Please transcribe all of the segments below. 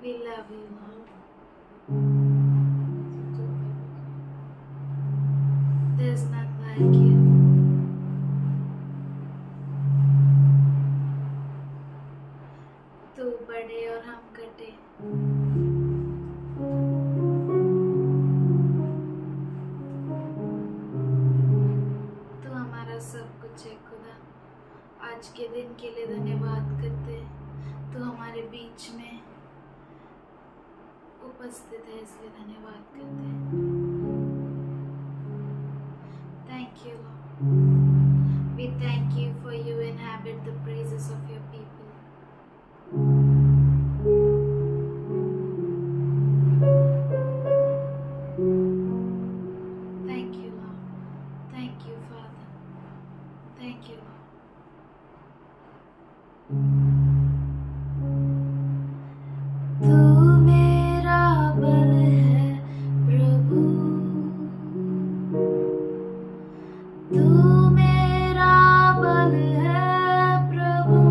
We love you, Lord. There's none like you. तू बढ़े और हम घटे। तू हमारा सब कुछ है खुदा। आज के दिन के लिए धन्यवाद करते हैं। तू हमारे बीच में उपस्थित है, इसलिए धन्यवाद करते हैं। Thank you, Lord. We thank you for you inhabit the praises of your people. Thank you, Lord. Thank you, Father. Thank you, Lord. तू मेरा बल है प्रभु, तू मेरा बल है प्रभु,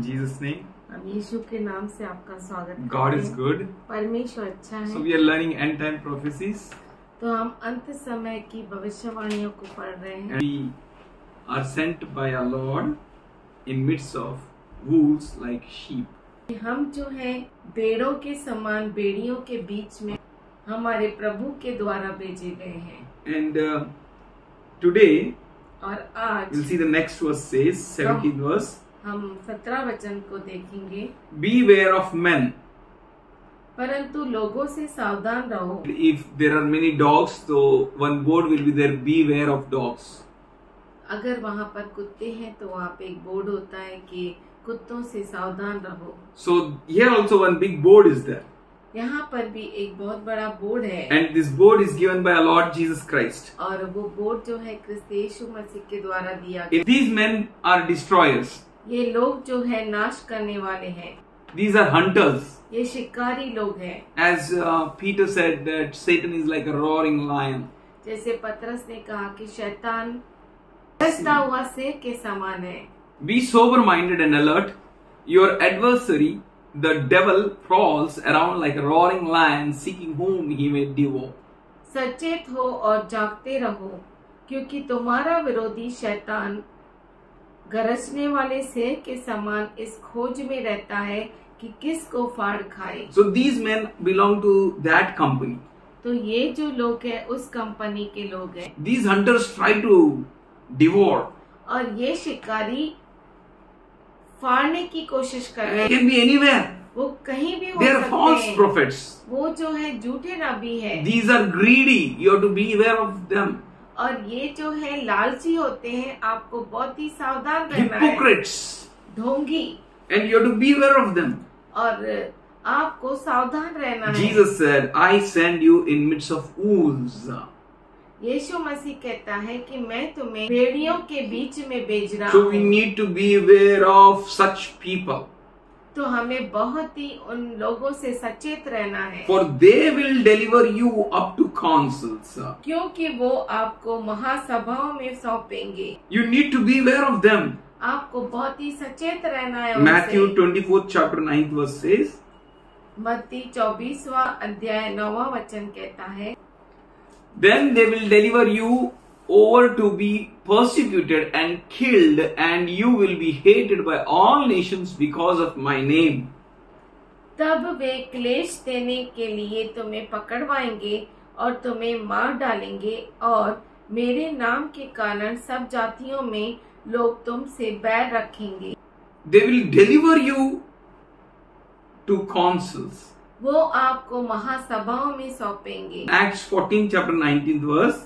Jesus' name. हम यीशु के नाम से आपका स्वागत करते हैं। God is good. परमेश्वर अच्छा है। So we are learning end time prophecies. तो हम अंत समय की भविष्यवाणियों को पढ़ रहे हैं। And we are sent by our Lord in midst of wolves like sheep. हम जो है भेड़ों के समान भेड़ियों के बीच में हमारे प्रभु के द्वारा भेजे गए हैं। And today और आज we'll see the next verse says 17th verse. हम 17 वचन को देखेंगे। Beware of men. परंतु लोगों से सावधान रहो। If there are many dogs, so one board will be there. Beware of dogs. अगर वहाँ पर कुत्ते हैं तो वहाँ पे एक बोर्ड होता है कि कुत्तों से सावधान रहो। So here also one big board is there. यहाँ पर भी एक बहुत बड़ा बोर्ड है। And this board is given by our Lord Jesus Christ. और वो बोर्ड जो है क्रिस्त यीशु मसीह के द्वारा दिया If these men are destroyers, ये लोग जो है नाश करने वाले हैं। these are hunters. ये शिकारी लोग हैं। As Peter said that Satan is like a roaring lion. जैसे पतरस ने कहा कि शैतान गरजता हुआ शेर के समान है। Be sober-minded and alert. Your adversary, the devil, prowls around like a roaring lion, seeking whom he may devour. सचेत हो और जागते रहो, क्योंकि तुम्हारा विरोधी शैतान गरजने वाले शेर के समान इस खोज में रहता है कि किसको फाड़ खाए। So these men belong to that company. तो ये जो लोग हैं उस कंपनी के लोग हैं। These hunters try to devour. और ये शिकारी फाड़ने की कोशिश कर रहे It हैं। can be anywhere. वो कहीं भी हो They are सकते false हैं। prophets. वो जो है झूठे नबी है। These are greedy. You have to be aware of them. और ये जो है लालची होते हैं, आपको बहुत ही सावधान रहना है। Hypocrites. ढोंगी। And you have to be aware of them. और आपको सावधान रहना है। Jesus said, I send you in midst of wolves. यीशु मसीह कहता है कि मैं तुम्हें भेड़ियों के बीच में भेज रहा So we हूँ। need to be aware of such people. तो हमें बहुत ही उन लोगों से सचेत रहना है। For they will deliver you up to councils. क्योंकि वो आपको महासभाओं में सौंपेंगे। You need to be aware of them. आपको बहुत ही सचेत रहना है उनसे। Matthew 24th chapter 9th verse says, मत्ती 24वां अध्याय 9वां वचन कहता है, Then they will deliver you over to be persecuted and killed, and you will be hated by all nations because of my name. तब वे क्लेश देने के लिए तुम्हें पकड़वाएंगे और तुम्हें मार डालेंगे, और मेरे नाम के कारण सब जातियों में लोग तुमसे बैर रखेंगे। They will deliver you to councils. वो आपको महासभाओं में सौंपेंगे। Acts 14 chapter 19th verse.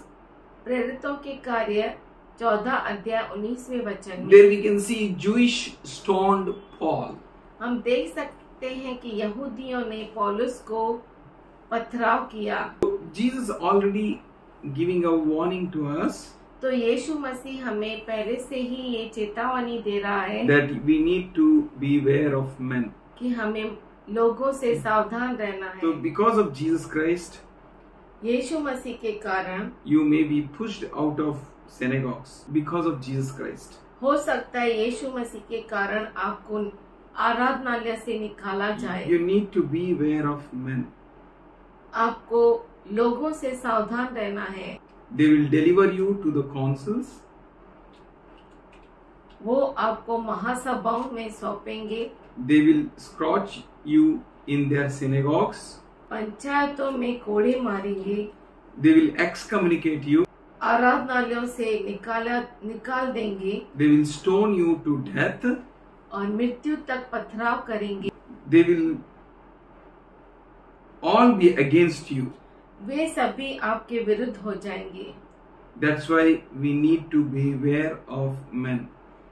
प्रेरितों के कार्य 14 अध्याय 19वें वचन में There we can see Jewish stoned Paul. हम देख सकते हैं कि यहूदियों ने पौलुस को पथराव किया। Jesus already giving a warning to us तो यीशु मसीह हमें पहले से ही ये चेतावनी दे रहा है that we need to be aware of men. कि हमें लोगों से सावधान रहना So है। because of Jesus Christ, यीशु मसीह के कारण you may be pushed out of synagogues because of Jesus Christ. हो सकता है यीशु मसीह के कारण आपको आराधनालय से निकाला जाए। You need to be aware of men. आपको लोगों से सावधान रहना है। They will deliver you to the councils. वो आपको महासभाओं में सौंपेंगे। They will scourge you in their synagogues. पंचायतों में कोड़े मारेंगे। They will excommunicate you. आराधनालयों से निकाल देंगे They will stone you to death. और मृत्यु तक पथराव करेंगे। They will all be against you. वे सभी आपके विरुद्ध हो जाएंगे। That's why we need to be aware of men.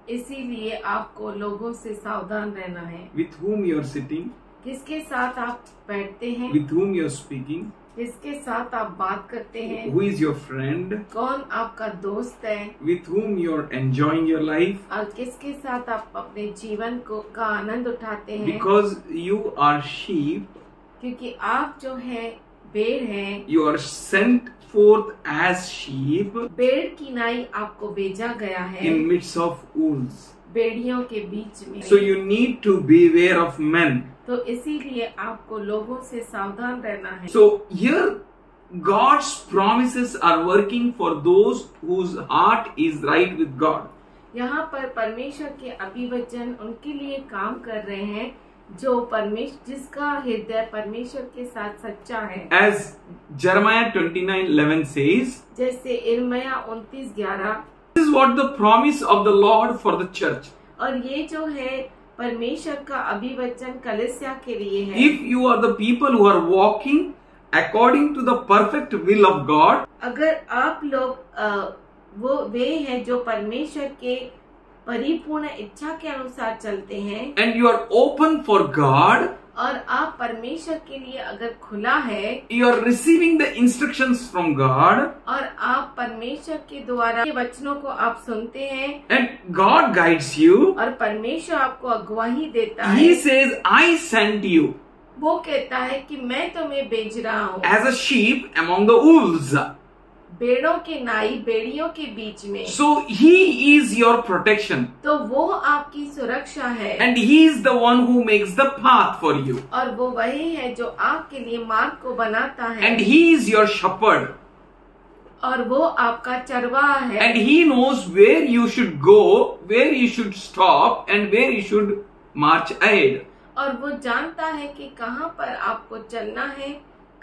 इसीलिए आपको लोगों से सावधान रहना है। With whom you are sitting, किसके साथ आप बैठते हैं, with whom you are speaking, किसके साथ आप बात करते हैं, who is your friend, कौन आपका दोस्त है, with whom you are enjoying your life. और किसके साथ आप अपने जीवन का आनंद उठाते हैं। Because you are sheep, क्योंकि आप जो है भेड़ हैं। you are sent forth as sheep भेड़ की नाई आपको भेजा गया है in midst of wolves. भेड़ियों के बीच में। So you need to beware of men. तो इसीलिए आपको लोगों से सावधान रहना है। So here God's promises are working for those whose heart is right with God. यहाँ पर परमेश्वर के अभिवचन उनके लिए काम कर रहे हैं जो जिसका हृदय परमेश्वर के साथ सच्चा है। As Jeremiah 29:11 says, जैसे इर्मया 29:11, this is what the promise of the Lord for the church. और ये जो है परमेश्वर का अभिवचन कलीसिया के लिए है। If you are the people who are walking according to the perfect will of God, अगर आप लोग वे हैं जो परमेश्वर के परिपूर्ण इच्छा के अनुसार चलते हैं, and you are open for God, और आप परमेश्वर के लिए अगर खुला है, you are receiving the instructions from God, और आप परमेश्वर के द्वारा के वचनों को आप सुनते हैं, and God guides you. और परमेश्वर आपको अगुवाई देता है। He says, I sent you वो कहता है कि मैं तुम्हें भेज रहा हूँ as a sheep among the wolves. भेड़ों के नाई भेड़ियों के बीच में। So He is your protection, तो वो आपकी सुरक्षा है, and He is the one who makes the path for you, और वो वही है जो आपके लिए मार्ग को बनाता है, and He is your shepherd, और वो आपका चरवाहा है, and He knows where you should go, where you should stop, and where you should march ahead. और वो जानता है कि कहाँ पर आपको चलना है,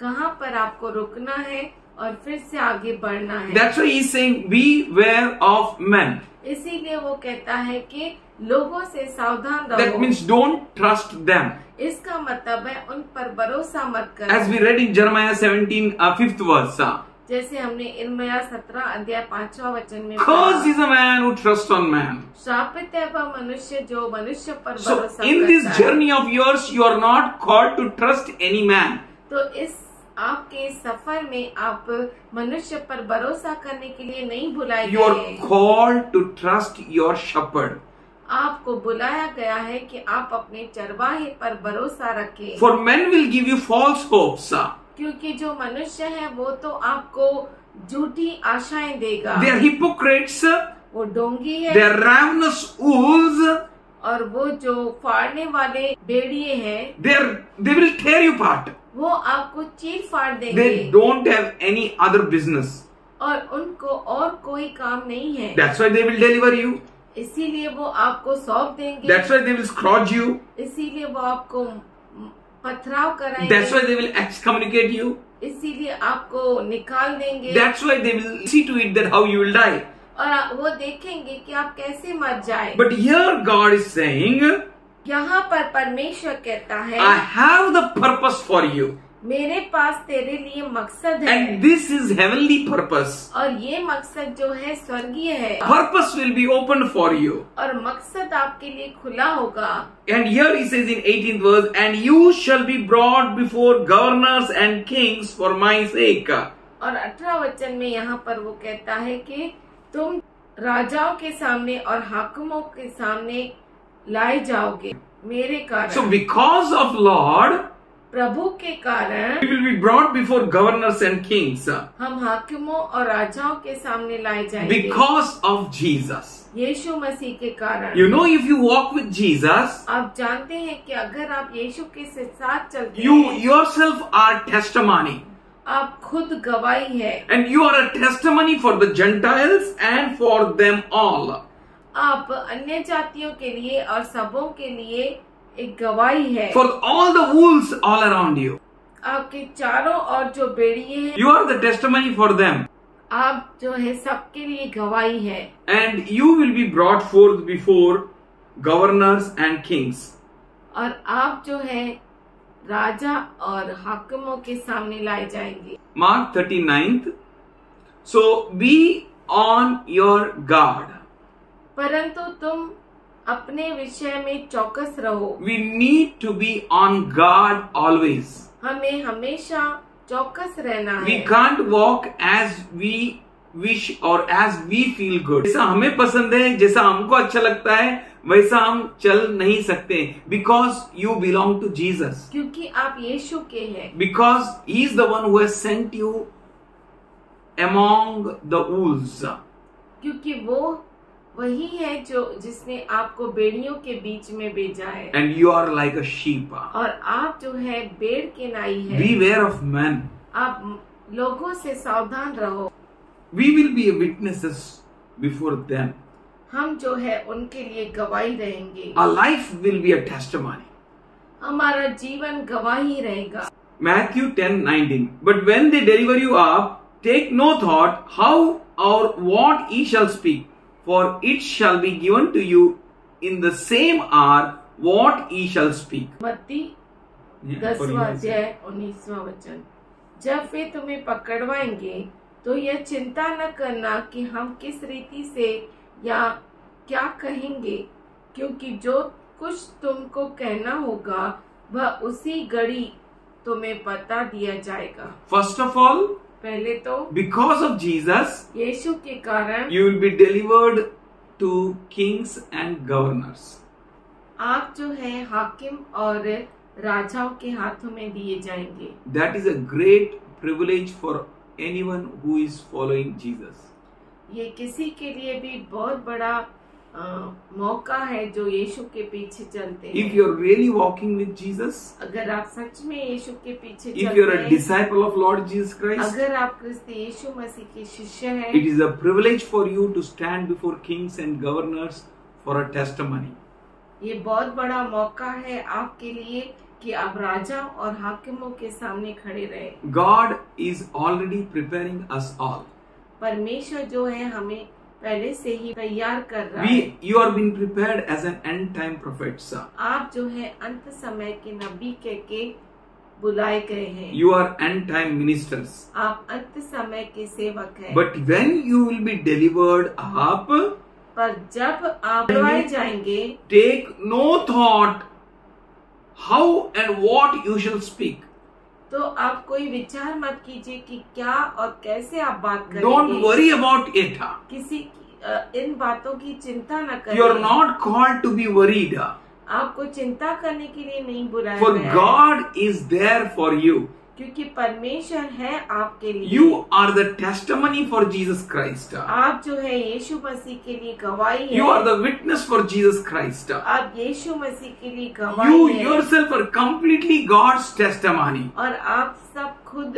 कहाँ पर आपको रुकना है, और फिर से आगे बढ़ना है। That's why He's saying, beware of men. इसीलिए वो कहता है कि लोगों से सावधान रहो। That means don't trust them. इसका मतलब है उन पर भरोसा मत करो। As we read in Jeremiah 17, 5th verse. जैसे हमने इर्मया 17 अध्याय 5वां वचन में Cursed is a man who trusts on man. श्रापित है वह मनुष्य जो मनुष्य पर So भरोसा in करता this है। journey of yours, you are not called to trust any man. तो इस आपके सफर में आप मनुष्य पर भरोसा करने के लिए नहीं बुलाए You are गए। called to trust your shepherd. आपको बुलाया गया है कि आप अपने चरवाहे पर भरोसा रखें। For men will give you false hopes. क्योंकि जो मनुष्य है वो तो आपको झूठी आशाएं देगा। They are hypocrites. वो डोंगी है, They are ravenous wolves. और वो जो फाड़ने वाले भेड़िए हैं, They will tear you apart. वो आपको चीर फाड़ देंगे। They don't have any other business. और उनको और कोई काम नहीं है। That's why they will deliver you. इसीलिए वो आपको सौंप देंगे। That's why they will scourge you. इसीलिए वो आपको पथराव कराएंगे। That's why they will excommunicate you. इसीलिए आपको निकाल देंगे। That's why they will see to it that how you will die. और वो देखेंगे कि आप कैसे मर जाए। But here God is saying, यहाँ पर परमेश्वर कहता है, I have the purpose for you. मेरे पास तेरे लिए मकसद है, And this is heavenly purpose. और ये मकसद जो है स्वर्गीय है, Purpose will be opened for you. और मकसद आपके लिए खुला होगा। And here he says in 18th verse, and you shall be brought before governors and kings for my sake. और 18 वचन में यहाँ पर वो कहता है कि तुम राजाओं के सामने और हाकिमों के सामने लाए जाओगे मेरे कारण। So because of Lord, प्रभु के कारण we will be brought before governors and kings. हम हाकिमों और राजाओं के सामने लाए जाएंगे। Because of Jesus. यीशु मसीह के कारण। You know, if you walk with Jesus, आप जानते हैं कि अगर आप यीशु के साथ चलते you हैं, yourself are testimony. आप खुद गवाही है। And you are a testimony for the Gentiles and for them all. आप अन्य जातियों के लिए और सबों के लिए एक गवाही है। For all the wolves all around you. आपके चारों और जो भेड़िए हैं, You are the testimony for them. आप जो है सबके लिए गवाही है। And you will be brought forth before governors and kings. और आप जो है राजा और हाकिमों के सामने लाए जाएंगे। Mark 39th. So be on your guard. परंतु तुम अपने विषय में चौकस रहो। We need to be on guard always. हमें हमेशा चौकस रहना है। We can't walk as we wish or as we feel good. जैसा हमें पसंद है, जैसा हमको अच्छा लगता है, वैसा हम चल नहीं सकते. Because you belong to Jesus. क्योंकि आप यीशु के हैं। Because He is the one who has sent you among the wolves. क्योंकि वो वही है जो जिसने आपको बेड़ियों के बीच में भेजा है। And you are like a sheep. और आप जो है बेड़ के नाई है। Beware of men. आप लोगों से सावधान रहो। We will be witnesses before them. हम जो है उनके लिए गवाही रहेंगे। Our life will be a testimony. हमारा जीवन गवाही रहेगा। Matthew 10:19. But when they deliver you up, take no thought how or what ye shall speak, for it shall be given to you in the same hour what ye shall speak. मत्ती 10वां अध्याय 19वां वचन। जब वे तुम्हें पकड़वाएंगे तो यह चिंता न करना कि हम किस रीति से या क्या कहेंगे, क्योंकि जो कुछ तुमको कहना होगा वह उसी घड़ी तुम्हें बता दिया जाएगा। First of all, पहले तो because of Jesus, यीशु के कारण you will be delivered to kings and governors. आप जो है हाकिम और राजाओं के हाथों में दिए जाएंगे। That is a great privilege for anyone who is following Jesus. ये किसी के लिए भी बहुत बड़ा मौका है जो यीशु के पीछे चलते हैं। If you are really walking with Jesus, अगर आप सच में यीशु के पीछे if चलते you are a हैं, disciple of Lord Jesus Christ, अगर आप क्रिस्त यीशु मसीह के शिष्य हैं, it is a privilege for you to stand before kings and governors for a testimony. ये बहुत बड़ा मौका है आपके लिए कि आप राजा और हाकिमों के सामने खड़े रहे। God is already preparing us all. परमेश्वर जो है हमें पहले से ही तैयार कर रहा है। You are being prepared as an end time prophet, sir. आप जो है अंत समय के नबी कह के बुलाए गए हैं। You are end time ministers. आप अंत समय के सेवक हैं। But when you will be delivered up, पर जब आप बुलाए जाएंगे, take no thought how and what you shall speak. तो आप कोई विचार मत कीजिए कि क्या और कैसे आप बात करेंगे। Don't worry about it. किसी इन बातों की चिंता न करें। You are not called to be worried. आपको चिंता करने के लिए नहीं बुलाया For गया है। God is there for you. क्योंकि परमेश्वर है आपके लिए। You are the testimony for Jesus Christ. आप जो है यीशु मसीह के लिए गवाही है। You are the witness for Jesus Christ. आप यीशु मसीह के लिए गवाही You है। yourself are completely God's testimony. और आप सब खुद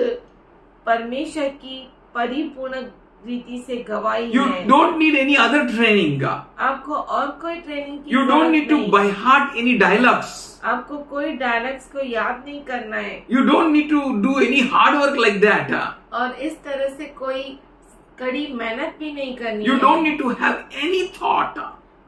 परमेश्वर की परिपूर्ण रीति से गवाही You है। don't need any other training. आपको और कोई ट्रेनिंग की You don't need to नहीं। by heart any dialogues. आपको कोई डायलॉग्स को याद नहीं करना है। You don't need to do any hard work like that. और इस तरह से कोई कड़ी मेहनत भी नहीं करनी You है। don't need to have any thought.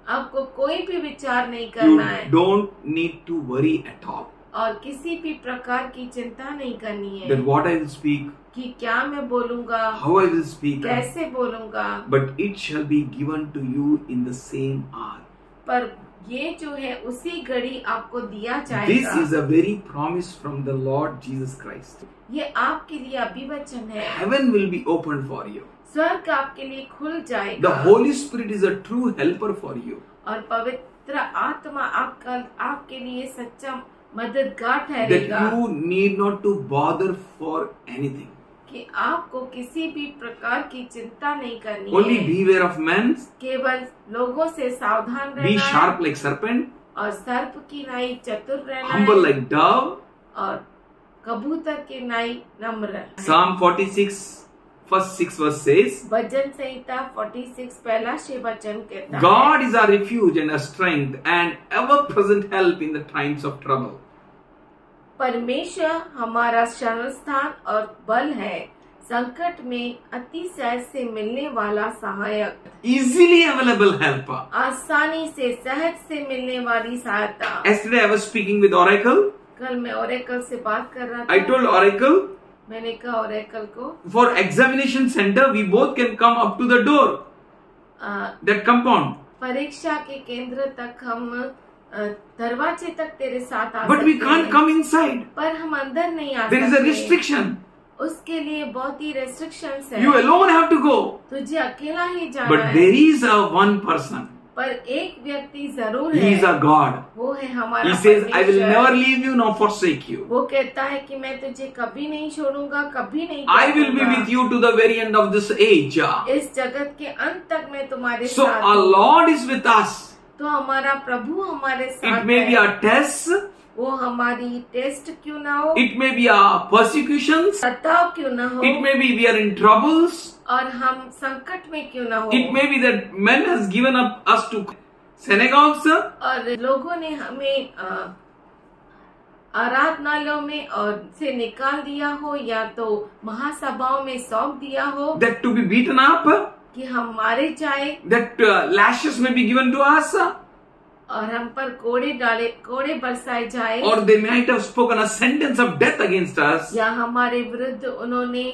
आपको कोई भी विचार नहीं You करना है don't need to worry at all. और किसी भी प्रकार की चिंता नहीं करनी है That what I will speak, कि क्या मैं बोलूंगा, how I will speak, कैसे बोलूंगा, but it shall be given to you in the same hour. पर ये जो है उसी घड़ी आपको दिया This जाएगा। is a very promise from the Lord Jesus Christ. ये आपके लिए अभिवचन है। Heaven will be opened for you. स्वर्ग आपके लिए खुल जाएगा। The Holy Spirit is a true helper for you. और पवित्र आत्मा आपके लिए सच्चा मददगार That ठहरेगा you need not to bother for anything. कि आपको किसी भी प्रकार की चिंता नहीं करनी Only है। beware of men. केवल लोगों से सावधान Be रहना sharp है like serpent. और सर्प की नाई चतुर रहना Humble है like dove. और कबूतर की नाई नम्र। Psalm 46 first 6 verse says, भजन संहिता 46 पहला से वचन कहता है, God is our refuge and our strength and ever present help in the times of trouble. परमेश्वर हमारा शरण स्थान और बल है, संकट में अतिशय से मिलने वाला सहायक, Easily available help. आसानी से सहज से मिलने वाली सहायता। Yesterday I was speaking with Oracle. कल मैं ओरेकल से बात कर रहा I था। told Oracle, मैंने कहा ओरेकल को for examination center we both can come up to the door, that compound. परीक्षा के केंद्र तक हम दरवाजे तक तेरे साथ आ But we सकते can't हैं, come inside. पर हम अंदर नहीं आ There is a सकते। restriction. उसके लिए बहुत ही रेस्ट्रिक्शंस है। You alone have to go. तुझे अकेला ही जाना But है। there is a one person. पर एक व्यक्ति जरूर He is है, a God. वो है हमारा He says, I will परमेश्वर। never leave you nor forsake you. वो कहता है कि मैं तुझे कभी नहीं छोड़ूंगा, कभी नहीं I will be छोड़ूंगा। with you to the very end of this age. इस जगत के अंत तक मैं तुम्हारे So साथ our हूँ। Lord is with us. तो हमारा प्रभु हमारे साथ It may be है। our tests, वो हमारी टेस्ट क्यों ना हो, it may be our persecutions, सताव क्यों ना हो, it may be we are in troubles, और हम संकट में क्यों ना हो, it may be that men has given up us to synagogues, और लोगों ने हमें आराधनालयों में और से निकाल दिया हो, या तो महासभाओं में सौंप दिया हो that to be beaten up, कि हम मारे जाए, that lashes may be given to us, और हम पर कोड़े बरसाए जाए, or they might have spoken a sentence of death against us. या हमारे विरुद्ध उन्होंने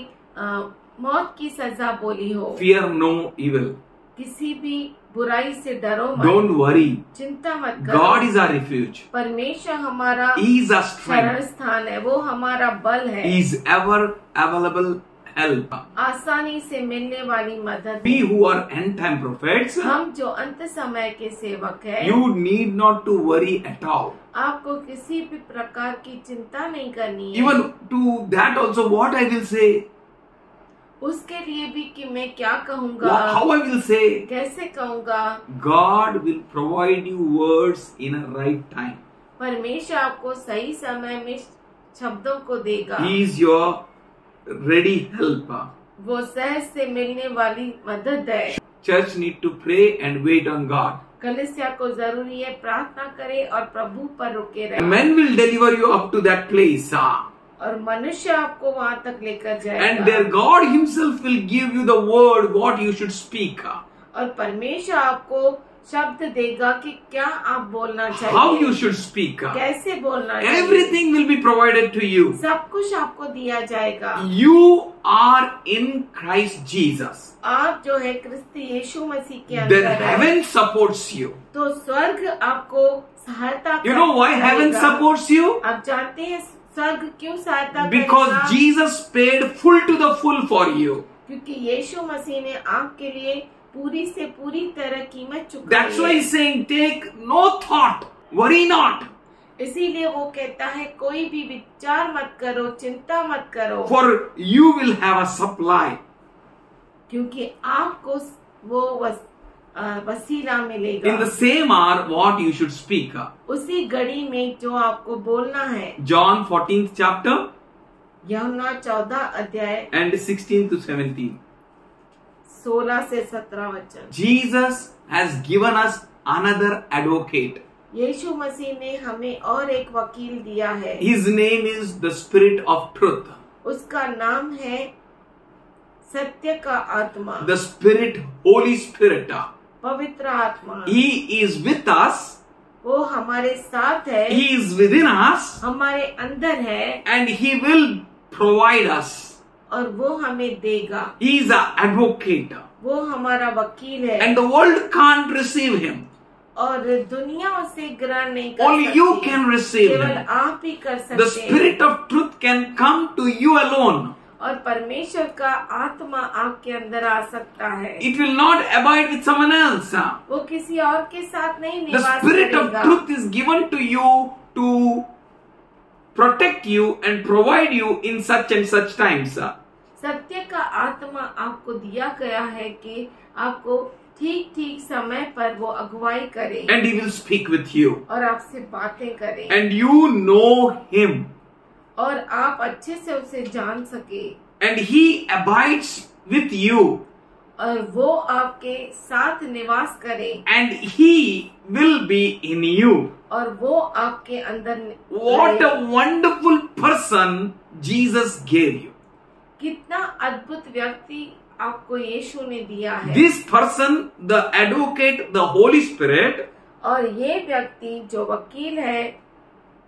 मौत की सजा बोली हो। Fear no evil. किसी भी बुराई से डरो मत, Don't worry. चिंता मत करो। God is our refuge. परमेश्वर हमारा He is our शरण strength. स्थान है, वो हमारा बल है, He is ever available help. आसानी से मिलने वाली मदद We है। who are end time prophets, हम जो अंत समय के सेवक हैं, you need not to worry at all. आपको किसी भी प्रकार की चिंता नहीं करनी है। Even to that also, what I will say, उसके लिए भी कि मैं क्या कहूँगा, how I will say, कैसे कहूँगा, God will provide you words in a right time. परमेश्वर आपको सही समय में शब्दों को देगा। He is your ready helper. वो सहज से मिलने वाली मदद है। Church need to pray and wait on God. कलीसिया को जरूरी है प्रार्थना करे और प्रभु पर रुके रहे, Men will deliver you up to that place. और मनुष्य आपको वहाँ तक लेकर And जाएगा, there God himself will give you the word what you should speak. और परमेश्वर आपको शब्द देगा कि क्या आप बोलना चाहिए, How you should speak. कैसे बोलना चाहिए। Everything will be provided to you. सब कुछ आपको दिया जाएगा। You are in Christ Jesus. आप जो है क्रिस्त यीशु मसीह के Then अंदर है, heaven supports you. तो स्वर्ग आपको सहायता You know why heaven करेगा। supports you? आप जानते हैं स्वर्ग क्यों सहायता Because करेगा? Jesus paid full to the full for you. क्योंकि यीशु मसीह ने आपके लिए पूरी से पूरी तरह कीमत चुकाई That's why है। he's saying, take no thought, worry not. इसीलिए वो कहता है कोई भी विचार मत करो, चिंता मत करो, For you will have a supply. क्योंकि आपको वो वसीला मिलेगा। In the same hour, what you should speak. उसी घड़ी में जो आपको बोलना है। John 14th chapter यूहन्ना 14 अध्याय and 16 to 17. 16 से 17 वचन। Jesus has given us another advocate. यीशु मसीह ने हमें और एक वकील दिया है। His name is the Spirit of Truth. उसका नाम है सत्य का आत्मा, The Spirit, Holy Spirit. पवित्र आत्मा। He is with us. वो हमारे साथ है, He is within us. हमारे अंदर है, And He will provide us. और वो हमें देगा। He is an advocate. वो हमारा वकील है, And the world can't receive Him. और दुनिया उसे ग्रहण नहीं कर Only सकती। you can receive केवल Him. आप ही कर The सकते हैं। Spirit of Truth can come to you alone. और परमेश्वर का आत्मा आपके अंदर आ सकता है। It will not abide with someone else. वो किसी और के साथ नहीं The निवास Spirit of करेगा। Truth is given to you to protect you and provide you in such and such times. सत्य का आत्मा आपको दिया गया है कि आपको ठीक ठीक समय पर वो अगुवाई करे, And He will speak with you. और आपसे बातें करे, And you know Him. और आप अच्छे से उसे जान सके, And He abides with you. और वो आपके साथ निवास करे, And He will be in you. और वो आपके अंदर What रहे। a wonderful person Jesus gave you. कितना अद्भुत व्यक्ति आपको यीशु ने दिया है। This person, the advocate, the Holy Spirit, और ये व्यक्ति जो वकील है,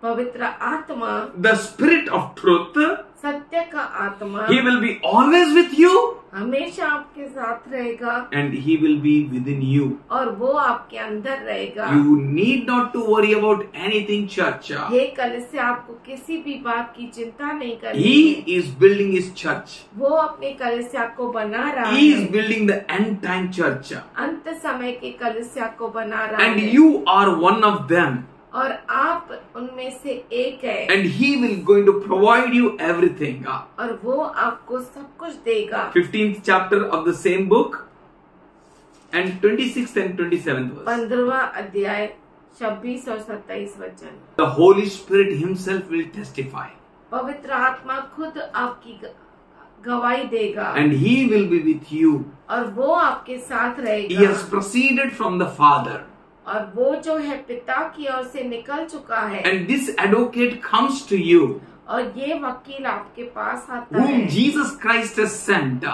पवित्र आत्मा, the Spirit of Truth, सत्य का आत्मा He will be always with you हमेशा आपके साथ रहेगा and He will be within you. और वो आपके अंदर रहेगा। You need not to worry about anything, church. हे कलीसिया, आपको किसी भी बात की चिंता नहीं करनी He है। is building His church. वो अपने कलीसिया को बना रहा He is है, building the end time church. अंत समय के कलीसिया को बना रहा And है you are one of them. और आप उनमें से एक है And He will going to provide you everything. और वो आपको सब कुछ देगा। 15th chapter of the same book and 26th and 27th verse. 15वां अध्याय 26 और 27 वचन। The Holy Spirit Himself will testify. पवित्र आत्मा खुद आपकी गवाही देगा And He will be with you. और वो आपके साथ He रहेगा has proceeded from the Father. और वो जो है पिता की ओर से निकल चुका है And this advocate comes to you, और ये वकील आपके पास आता whom है Jesus Christ has sent.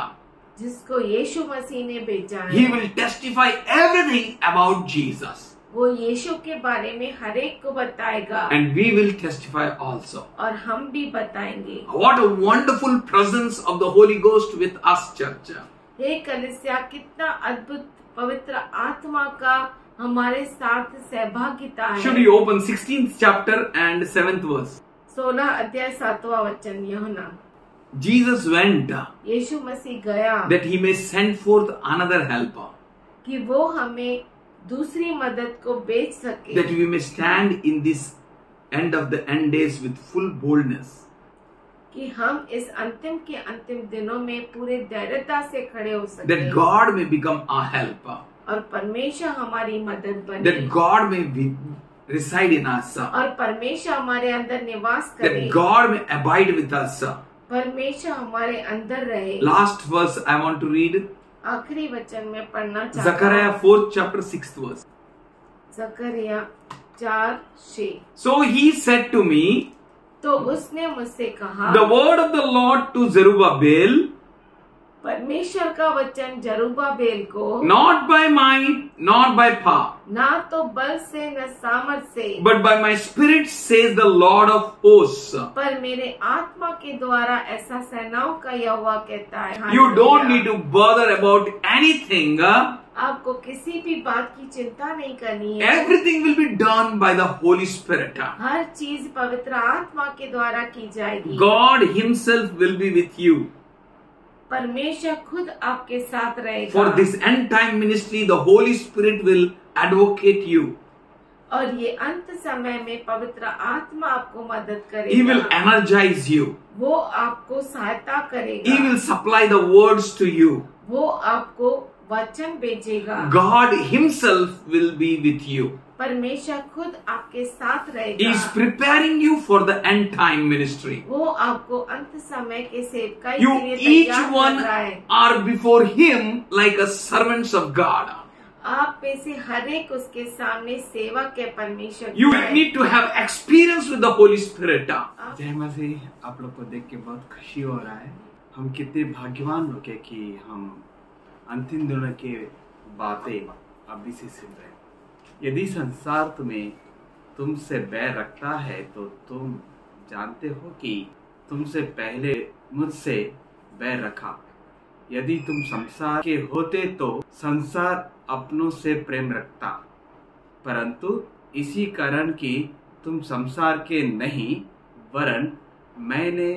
जिसको यीशु मसीह ने भेजा He है। will testify everything about Jesus. वो यीशु के बारे में हर एक को बताएगा And we will testify also. और हम भी बताएंगे। What a wonderful presence of the Holy Ghost with us, church. हे कलीसिया, कितना अद्भुत पवित्र आत्मा का हमारे साथ सहभागिता Should है। we open 16th chapter and 7th verse? 16 अध्याय 7वां वचन। यूहन्ना, Jesus went यीशु मसीह गया that He may send forth another helper, कि वो हमें दूसरी मदद को भेज सके, that we may stand in this end of the end days with full boldness. कि हम इस अंतिम के अंतिम दिनों में पूरे धैर्यता से खड़े हो सके, That God may become our helper. और परमेश्वर हमारी मदद बने, That God may reside in us. और परमेश्वर हमारे अंदर निवास करे, That God may abide with us. परमेश्वर हमारे अंदर रहे। Last verse I want to read. आखिरी वचन में पढ़ना चाहता Zechariah हूँ। 4th chapter 6th verse. Zechariah 4:6। So He said to me, तो उसने मुझसे कहा, the word of the Lord to Zerubbabel, परमेश्वर का वचन जरुब्बाबेल को, not by might, not by power, ना तो बल से न सामर्थ से, but by my spirit, says the Lord of hosts. पर मेरे आत्मा के द्वारा ऐसा सेनाओं का यहोवा कहता है। You don't need to bother about anything. आपको किसी भी बात की चिंता नहीं करनी है। Everything will be done by the Holy Spirit. हर चीज पवित्र आत्मा के द्वारा की जाएगी। God Himself will be with you. परमेश्वर खुद आपके साथ रहेगा। For this end time ministry, the Holy Spirit will advocate you. और ये अंत समय में पवित्र आत्मा आपको मदद करेगा। He will energize you. वो आपको सहायता करेगा। He will supply the words to you. वो आपको वचन भेजेगा। God Himself will be with you. परमेश्वर खुद आपके साथ He रहेगा। is preparing you for the end time ministry. वो आपको अंत समय के सेवकाई You के लिए each तैयार one कर रहा है। are before Him like a servants of God. आप में से हर एक उसके सामने सेवक है परमेश्वर You का है। need to have experience with the Holy Spirit. जय मसीह। आप लोग को देख के बहुत खुशी हो रहा है। हम कितने भाग्यवान लोग हैं कि हम अंतिम दिनों के बातें अभी से सुन रहे हैं। यदि संसार तुमसे बैर रखता है तो तुम जानते हो कि तुमसे पहले मुझसे बैर रखा। यदि तुम संसार के होते तो संसार अपनों से प्रेम रखता, परंतु इसी कारण कि तुम संसार के नहीं वरन मैंने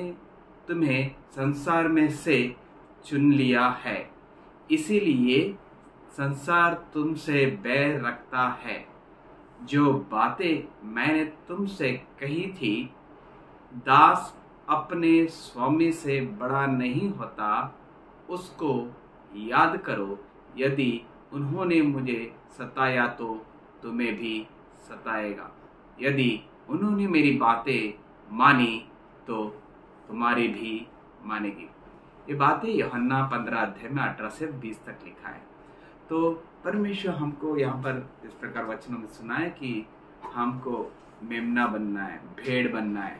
तुम्हें संसार में से चुन लिया है, इसीलिए संसार तुमसे बैर रखता है। जो बातें मैंने तुमसे कही थी, दास अपने स्वामी से बड़ा नहीं होता, उसको याद करो। यदि उन्होंने मुझे सताया तो तुम्हें भी सताएगा। यदि उन्होंने मेरी बातें मानी तो तुम्हारी भी मानेगी। ये बातें यूहन्ना 15 अध्याय में 18 से 20 तक लिखा है। तो परमेश्वर हमको यहाँ पर इस प्रकार वचनों में सुनाए कि हमको मेमना बनना है, भेड़ बनना है,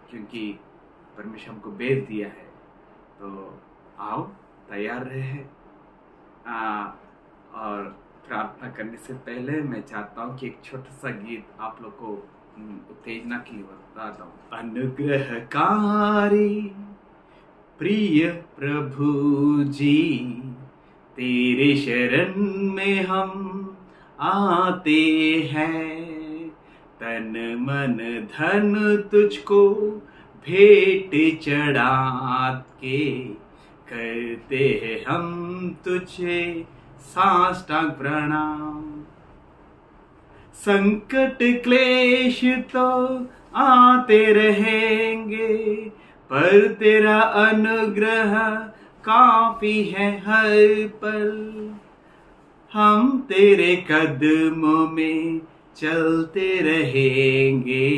क्योंकि परमेश्वर हमको भेज दिया है। तो आओ, तैयार रहे। और प्रार्थना करने से पहले मैं चाहता हूँ कि एक छोटा सा गीत आप लोग को उत्तेजना के लिए बताता हूँ। अनुग्रहकारी प्रिय प्रभु जी, तेरे शरण में हम आते हैं, तन मन धन तुझको भेंट चढ़ा के करते हैं हम तुझे साष्टांग प्रणाम। संकट क्लेश तो आते रहेंगे, पर तेरा अनुग्रह काफी है हर पल। हम तेरे कदमों में चलते रहेंगे,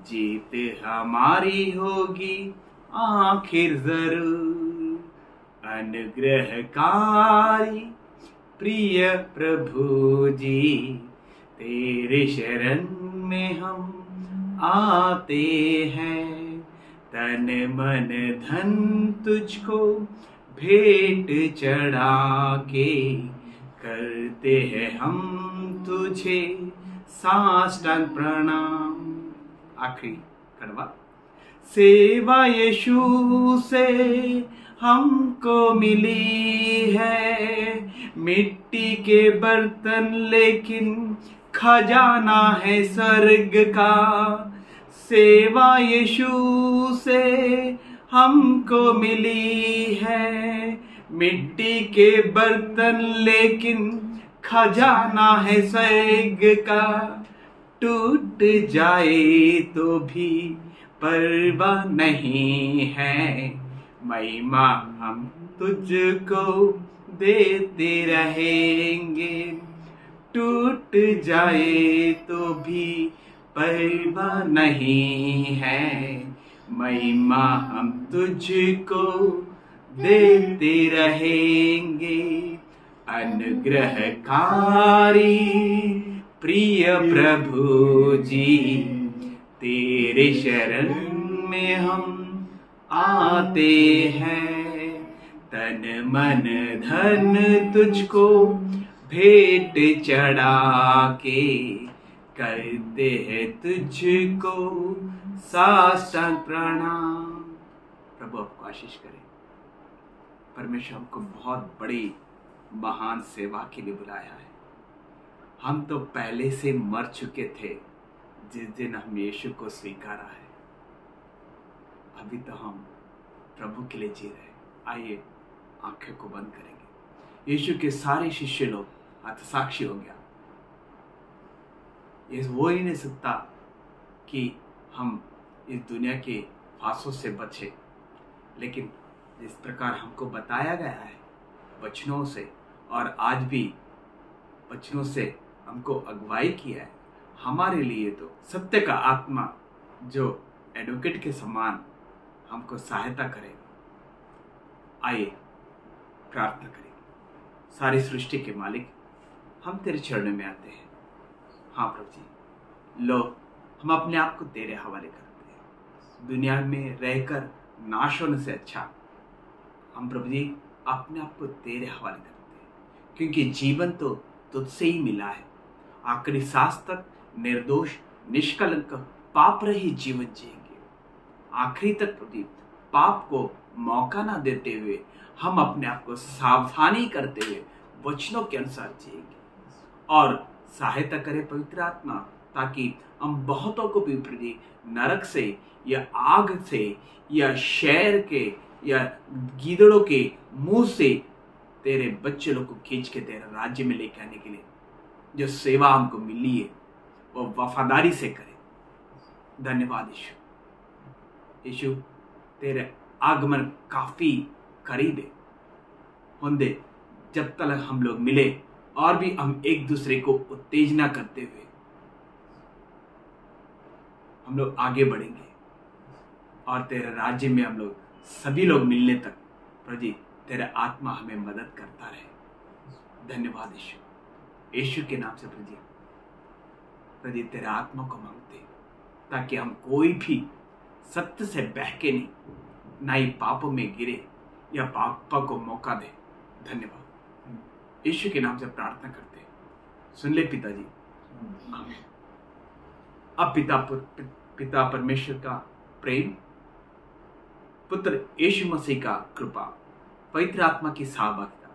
जीत हमारी होगी आखिर जरूर। अनुग्रहकारी प्रिय प्रभु जी, तेरे शरण में हम आते हैं, तन मन धन तुझको भेंट चढ़ा के करते हैं हम तुझे साष्टांग प्रणाम। आखिरी कड़वा। सेवा यीशु से हमको मिली है, मिट्टी के बर्तन लेकिन खजाना है स्वर्ग का। सेवा यीशु से हमको मिली है, मिट्टी के बर्तन लेकिन खजाना है स्वर्ग का। टूट जाए तो भी परवाह नहीं है, महिमा हम तुझको देते रहेंगे। टूट जाए तो भी परवाह नहीं है, महिमा हम तुझको देते रहेंगे। अनुग्रहकारी प्रिय प्रभु जी, तेरे शरण में हम आते हैं, तन मन धन तुझको भेंट चढ़ा के करते हैं तुझको साष्टांग प्रणाम। प्रभु आपको आशीष करे। परमेश्वर हमको बहुत बड़ी महान सेवा के लिए बुलाया है। हम तो पहले से मर चुके थे जिस दिन हम यीशु को स्वीकारा है। अभी तो हम प्रभु के लिए जी रहे हैं। आइए आंखें को बंद करेंगे। यीशु के सारे शिष्य लोग हतसाक्षी हो गया। ये वो ही नहीं सकता कि हम इस दुनिया के फांसों से बचे, लेकिन जिस प्रकार हमको बताया गया है वचनों से, और आज भी वचनों से हमको अगुवाई किया है, हमारे लिए तो सत्य का आत्मा जो एडवोकेट के समान हमको सहायता करेगा। आइए प्रार्थना करें। सारी सृष्टि के मालिक, हम तेरे चरणों में आते हैं। हाँ प्रभु जी, लो हम अपने आप को तेरे हवाले करते हैं। दुनिया में रहकर नाश होने से अच्छा हम प्रभु जी अपने आप को तेरे हवाले करते हैं, क्योंकि जीवन तो तुझसे ही मिला है। आखिरी सांस तक निर्दोष निष्कलंक पाप रहित जीवन जिएंगे। आखिरी तक प्रभु जी पाप को मौका ना देते हुए हम अपने आप को सावधानी करते हुए वचनों के अनुसार जिएंगे। और सहायता करे पवित्र आत्मा, ताकि हम बहुतों को भी प्रति नरक से या आग से या शहर के या गीदड़ों के मुंह से तेरे बच्चे लोग को खींच के तेरे राज्य में लेके आने के लिए जो सेवा हमको मिली है वो वफादारी से करें। धन्यवाद यीशु। यीशु तेरे आगमन काफी करीब है। होंदे जब तक हम लोग मिले और भी हम एक दूसरे को उत्तेजना करते हुए हम लोग आगे बढ़ेंगे, और तेरे राज्य में हम लोग सभी लोग मिलने तक प्रभु जी तेरा आत्मा हमें मदद करता रहे। धन्यवाद यीशु। यीशु के नाम से प्रभु जी तेरे आत्मा को मांगते, ताकि हम कोई भी सत्य से बहके नहीं, ना ही पापों में गिरे या पापा को मौका दे। धन्यवाद यीशु के नाम से प्रार्थना करते, सुन ले पिताजी। आमीन। अब पिता परमेश्वर का प्रेम, पुत्र यीशु मसीह का कृपा, पवित्र आत्मा की सहभागिता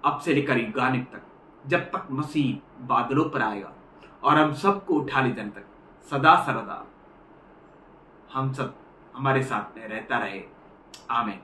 अब से लेकर युगान्त तक, जब तक मसीह बादलों पर आएगा और हम सबको उठा ले जाने तक, सदा सर्वदा हम सब हमारे साथ में रहता रहे। आमीन।